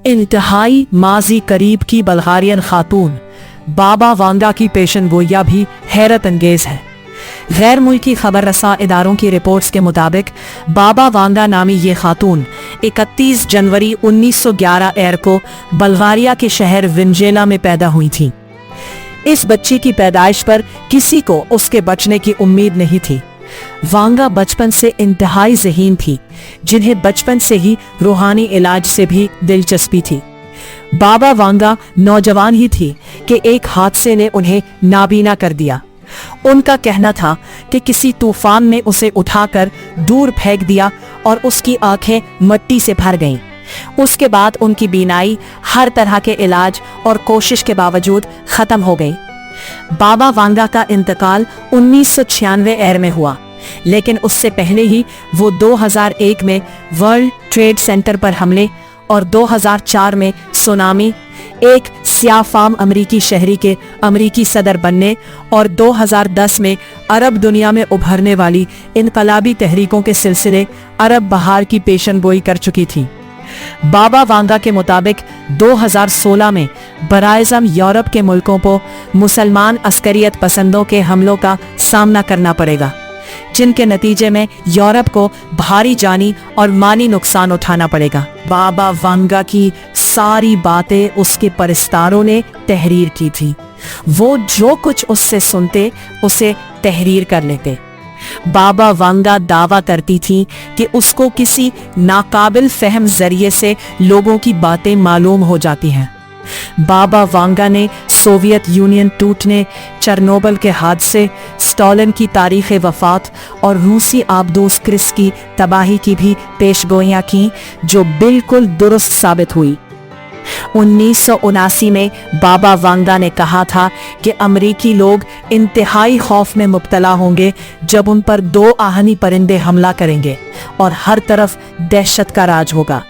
इंतहाई माजी करीब की बल्गारियन खातून बाबा वांगा की पेशन गोइया भी हैरत अंगेज है। गैर मुल्की खबर रसा इदारों की रिपोर्ट्स के मुताबिक बाबा वांगा नामी ये खातून 31 जनवरी 1911 एर को बल्गारिया के शहर विंजेला में पैदा हुई थी। इस बच्ची की पैदाइश पर किसी को उसके बचने की उम्मीद नहीं थी। वांगा बचपन से इंतहाई ज़हीन थी, जिन्हें बचपन से ही रूहानी इलाज से भी दिलचस्पी थी। बाबा वांगा नौजवान ही थी कि एक हादसे ने उन्हें नाबीना कर दिया। उनका कहना था कि किसी तूफान ने उसे उठाकर दूर फेंक दिया और उसकी आंखें मिट्टी से भर गईं। उसके बाद उनकी बीनाई हर तरह के इलाज और कोशिश के बावजूद खत्म हो गई। बाबा वांगा का इंतकाल 1996 एर में हुआ, लेकिन उससे पहले ही वो 2001 में वर्ल्ड ट्रेड सेंटर पर हमले और 2004 में सुनामी, एक सियाफाम अमरीकी शहरी के अमरीकी सदर बनने और 2010 में अरब दुनिया में उभरने वाली इनकलाबी तहरीकों के सिलसिले अरब बहार की पेशनगोई कर चुकी थी। बाबा वांगा के मुताबिक 2016 में बराएज़म यूरोप के मुल्कों को मुसलमान अस्करियत पसंदों के हमलों का सामना करना पड़ेगा, जिनके नतीजे में यूरोप को भारी जानी और माली नुकसान उठाना पड़ेगा। बाबा वांगा की सारी बातें उसके परस्तारों ने तहरीर की थी। वो जो कुछ उससे सुनते उसे तहरीर कर लेते। बाबा वांगा दावा करती थी कि उसको किसी नाकाबिल फहम जरिए से लोगों की बातें मालूम हो जाती हैं। बाबा वांगा ने सोवियत यूनियन टूटने, चेरनोबिल के हादसे, स्टालिन की तारीख वफात और रूसी आबदोस क्रिस की तबाही की भी पेशगोइयां की, जो बिल्कुल दुरुस्त साबित हुई। 1979 में बाबा वांगा ने कहा था कि अमरीकी लोग इंतहाई खौफ में मुब्तला होंगे जब उन पर 2 आहनी परिंदे हमला करेंगे और हर तरफ दहशत का राज होगा।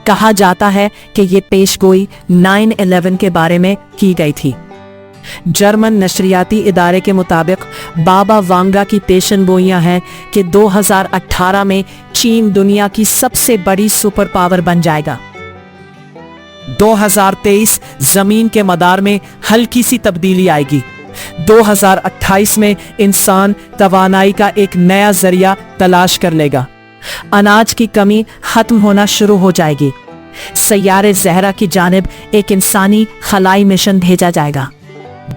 कहा जाता है कि ये पेशगोई 9/11 के बारे में की गई थी। जर्मन नशरियाती इदारे के मुताबिक बाबा वांगा की पेशनगोइयां हैं कि 2018 में चीन दुनिया की सबसे बड़ी सुपर पावर बन जाएगा। 2023 जमीन के मदार में हल्की सी तब्दीली आएगी। 2028 में इंसान तवानाई का एक नया जरिया तलाश कर लेगा। अनाज की कमी खत्म होना शुरू हो जाएगी। सैयारे ज़हरा की जानिब एक इंसानी खलाई मिशन भेजा जाएगा।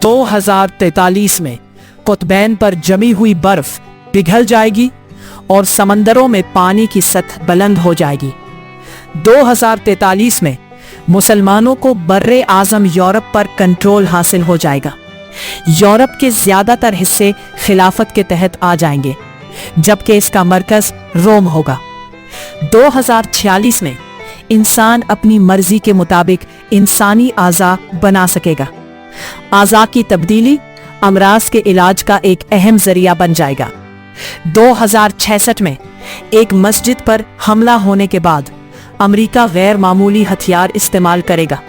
2043 में कुतबैन पर जमी हुई बर्फ पिघल जाएगी और समंदरों में पानी की सतह बुलंद हो जाएगी। 2043 में मुसलमानों को बर्रे आज़म यूरोप पर कंट्रोल हासिल हो जाएगा। यूरोप के ज्यादातर हिस्से खिलाफत के तहत आ जाएंगे, जबकि इसका मरकज रोम होगा। 2046 में इंसान अपनी मर्जी के मुताबिक इंसानी आज़ा बना सकेगा। आज़ा की तब्दीली अमराज के इलाज का एक अहम जरिया बन जाएगा। 2066 में एक मस्जिद पर हमला होने के बाद अमेरिका गैर मामूली हथियार इस्तेमाल करेगा,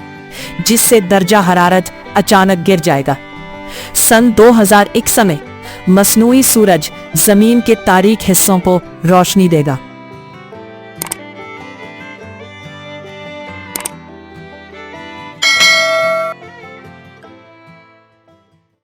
जिससे दर्जा हरारत अचानक गिर जाएगा। सन 2001 में मसनूई सूरज जमीन के तारीक हिस्सों को रोशनी देगा।